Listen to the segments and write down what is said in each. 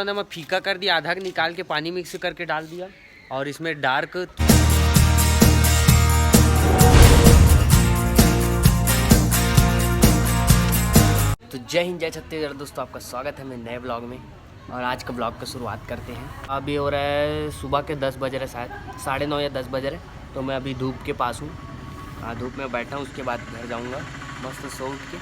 नमक फीका कर दिया, आधा निकाल के पानी मिक्स करके डाल दिया और इसमें डार्क तो जय हिंद जय छत्तीसगढ़। दोस्तों आपका स्वागत है मेरे नए ब्लॉग में और आज का ब्लॉग का शुरुआत करते हैं। अभी हो रहा है सुबह के 10 बज रहे, शायद 9:30 या 10 बज रहे। तो मैं अभी धूप के पास हूँ, धूप में बैठा हूँ। उसके बाद घर जाऊँगा मस्त सो उठ के।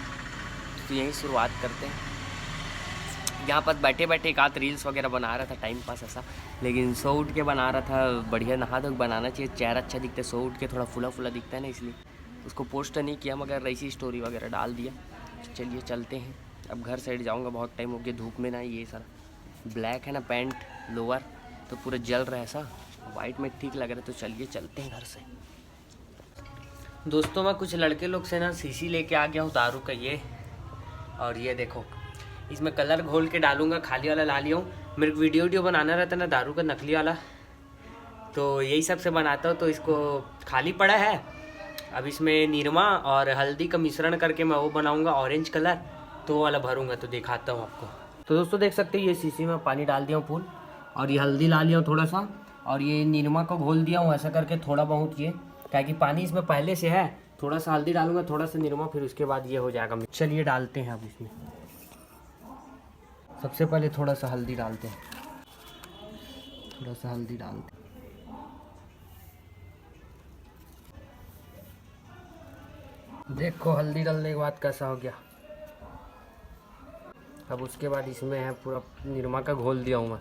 तो यहीं शुरुआत करते हैं। यहाँ पर बैठे बैठे एक आध रील्स वगैरह बना रहा था, टाइम पास ऐसा, लेकिन सो उठ के बना रहा था। बढ़िया नहा धो बनाना चाहिए, चेहरा अच्छा दिखता है। सो उठ के थोड़ा फुला फुला दिखता है ना, इसलिए उसको पोस्ट नहीं किया, मगर ऐसी स्टोरी वगैरह डाल दिया। चलिए चलते हैं, अब घर साइड जाऊँगा। बहुत टाइम हो गया धूप में ना। ये सारा ब्लैक है ना पैंट लोअर, तो पूरा जल रहा है ऐसा, वाइट में ठीक लग रहा है। तो चलिए चलते हैं घर से। दोस्तों मैं कुछ लड़के लोग से ना शीशी लेके आ गया हूँ दारू का। ये और ये देखो, इसमें कलर घोल के डालूंगा। खाली वाला ला लिया हूँ। मेरे को वीडियो बनाना रहता है ना दारू का, नकली वाला, तो यही सब से बनाता हूँ। तो इसको खाली पड़ा है, अब इसमें निरमा और हल्दी का मिश्रण करके मैं वो बनाऊंगा ऑरेंज कलर, तो वो वाला भरूंगा। तो दिखाता हूँ आपको। तो दोस्तों देख सकते हैं ये शीशी में पानी डाल दिया हूँ फुल, और ये हल्दी ला लिया हूँ थोड़ा सा, और ये निरमा को घोल दिया हूँ ऐसा करके थोड़ा बहुत। ये क्या कि पानी इसमें पहले से है, थोड़ा सा हल्दी डालूंगा, थोड़ा सा निरमा, फिर उसके बाद ये हो जाएगा। चलिए डालते हैं अब इसमें। सबसे पहले थोड़ा सा हल्दी डालते हैं, थोड़ा सा हल्दी डालते हैं। देखो हल्दी डालने के बाद कैसा हो गया। अब उसके बाद इसमें है पूरा निरमा का घोल दिया हूँ मैं,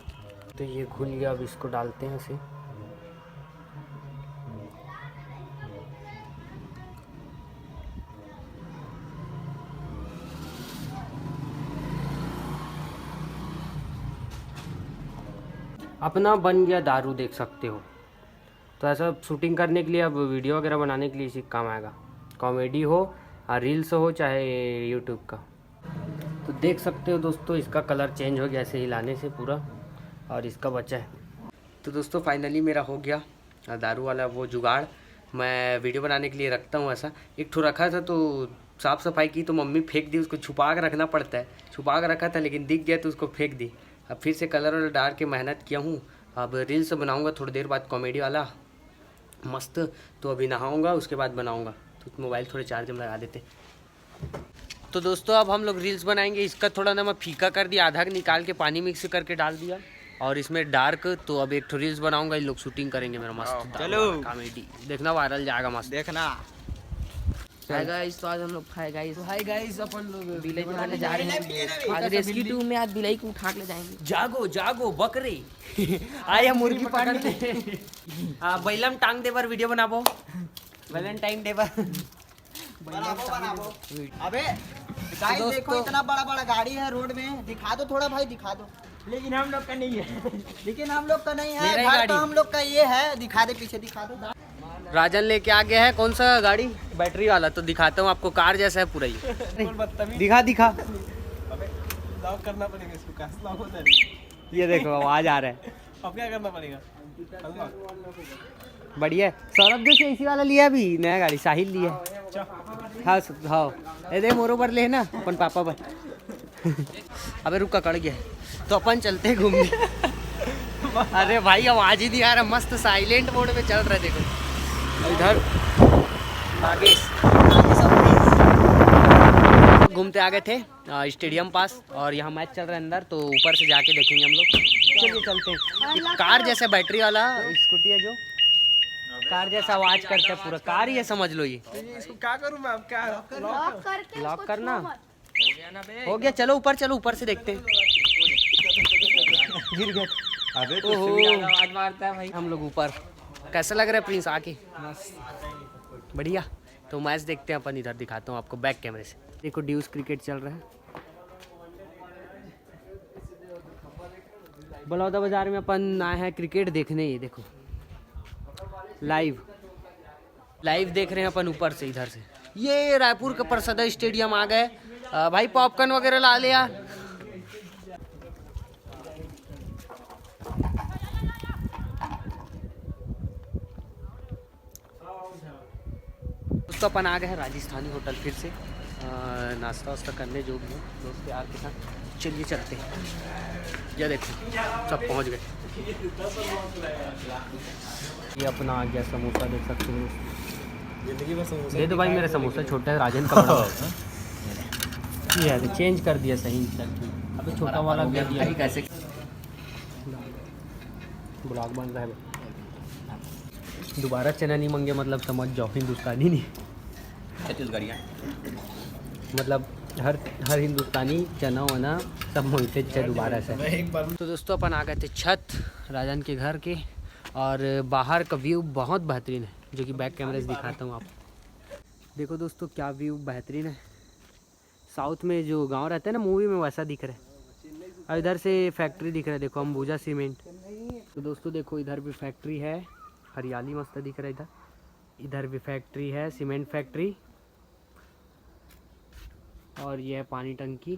तो ये घुल गया। अब इसको डालते हैं इसे। अपना बन गया दारू, देख सकते हो। तो ऐसा शूटिंग करने के लिए, अब वीडियो वगैरह बनाने के लिए इसी काम आएगा। कॉमेडी हो और रील्स हो चाहे यूट्यूब का। तो देख सकते हो दोस्तों इसका कलर चेंज हो गया ऐसे हिलाने से पूरा, और इसका बचा है। तो दोस्तों फाइनली मेरा हो गया दारू वाला वो जुगाड़। मैं वीडियो बनाने के लिए रखता हूँ ऐसा। एक ठो रखा था तो साफ़ सफाई की तो मम्मी फेंक दी। उसको छुपा के रखना पड़ता है, छुपा के रखा था लेकिन दिख गया तो उसको फेंक दी। अब फिर से कलर वाला डाल के मेहनत किया हूँ। अब रील्स बनाऊँगा थोड़ी देर बाद, कॉमेडी वाला मस्त। तो अभी नहाऊँगा उसके बाद बनाऊँगा। तो मोबाइल थोड़े चार्ज में लगा देते। तो दोस्तों अब हम लोग रील्स बनाएंगे। इसका थोड़ा ना मैं फीका कर दिया, आधा निकाल के पानी मिक्स करके डाल दिया, और इसमें डार्क। तो अब एक तो रील्स बनाऊंगा, इन लोग शूटिंग करेंगे मेरा मस्त। चलो कॉमेडी देखना, वायरल जाएगा मस्त देखना। हाय गाइस, तो आज हम लोग हाय गाइस अपन लोग बिलाई उठाने जा रहे हैं। आज रेस्क्यू टीम में आज बिलाई को उठा के ले जाएंगे। जागो जागो बकरे आया मुर्गी पकड़ने। बैलम टांग दे पर वीडियो बनाबो, वैलेंटाइन डे पर बनाबो। अबे गाइस देखो इतना बड़ा बड़ा गाड़ी है रोड में, दिखा दो थोड़ा भाई, दिखा दो। लेकिन हम लोग का नहीं है, लेकिन हम लोग का नहीं है, घर तो हम लोग का ये है। दिखा दे, पीछे दिखा दो। राजन लेके आ गया है कौन सा गाड़ी, बैटरी वाला। तो दिखाता हूँ आपको, कार जैसा है पूरा ये। दिखा दिखा, लॉक करना पड़ेगा इसको, कैसे लॉक होता है? ये देखो आवाज आ रहा है। अब क्या करना पड़ेगा? बढ़िया। सौरभ देखिए इसी वाला लिया, अभी नया गाड़ी साहिल लिया। हाँ हाँ, अरे मोरो पर ले ना अपन पापा पर। अबे रुक कड़ गया, तो अपन चलते घूमने। अरे भाई आवाज ही नहीं आ रहा, मस्त साइलेंट मोड में चल रहा है। देखो इधर आगे घूमते आ गए थे स्टेडियम पास, और यहाँ मैच चल रहा है अंदर, तो ऊपर से जाके देखेंगे हम लोग। चलिए चलते हैं। कार जैसे बैटरी वाला स्कूटी है, जो कार जैसा आवाज करता है पूरा, कार ही है समझ लो। ये इसको क्या करूं मैं अब? क्या लॉक करना हो गया। चलो ऊपर, चलो ऊपर से देखते हैं। गिर गया। अबे आवाज मारता है भाई। हम लोग ऊपर। कैसा लग रहा है प्रिंस आके? बढ़िया। तो मैच देखते हैं अपन, इधर दिखाता हूँ आपको बैक कैमरे से। देखो ड्यूस क्रिकेट चल रहा है बलौदा बाजार में। अपन आए हैं क्रिकेट देखने। ये देखो लाइव देख रहे हैं अपन ऊपर से, इधर से। ये रायपुर का प्रसिद्ध स्टेडियम आ गए भाई। पॉपकॉर्न वगैरह ला लिया। तो अपन आ गए हैं राजस्थानी होटल फिर से नाश्ता वास्ता करने, जो भी है दोस्त यार के साथ। चलिए चलते हैं। ये देखो सब पहुंच गए। ये अपना आ गया समोसा, देख सकते हो। जिंदगी में समोसा दे दो भाई, मेरा समोसा छोटा है, राजन का बड़ा है। ये है तो चेंज कर दिया सही तक। अबे छोटा वाला दे दिया। कैसे ब्लॉग बन रहा है। दोबारा चना नहीं मंगे मतलब समझ जाओ हिंदुस्तानी नहीं, छत्तीसगढ़िया मतलब हर हिंदुस्तानी चना वना सब मांगते थे दोबारा से। तो दोस्तों अपन आ गए थे छत राजन के घर के, और बाहर का व्यू बहुत बेहतरीन है, जो कि बैक कैमरे से दिखाता हूँ आपको। देखो दोस्तों क्या व्यू बेहतरीन है। साउथ में जो गांव रहता है ना मूवी में, वैसा दिख रहा है। और इधर से फैक्ट्री दिख रहा है, देखो अंबुजा सीमेंट। तो दोस्तों देखो इधर भी फैक्ट्री है, हरियाली मस्त दिख रहा है। इधर भी फैक्ट्री है, सीमेंट फैक्ट्री। और ये है पानी टंकी।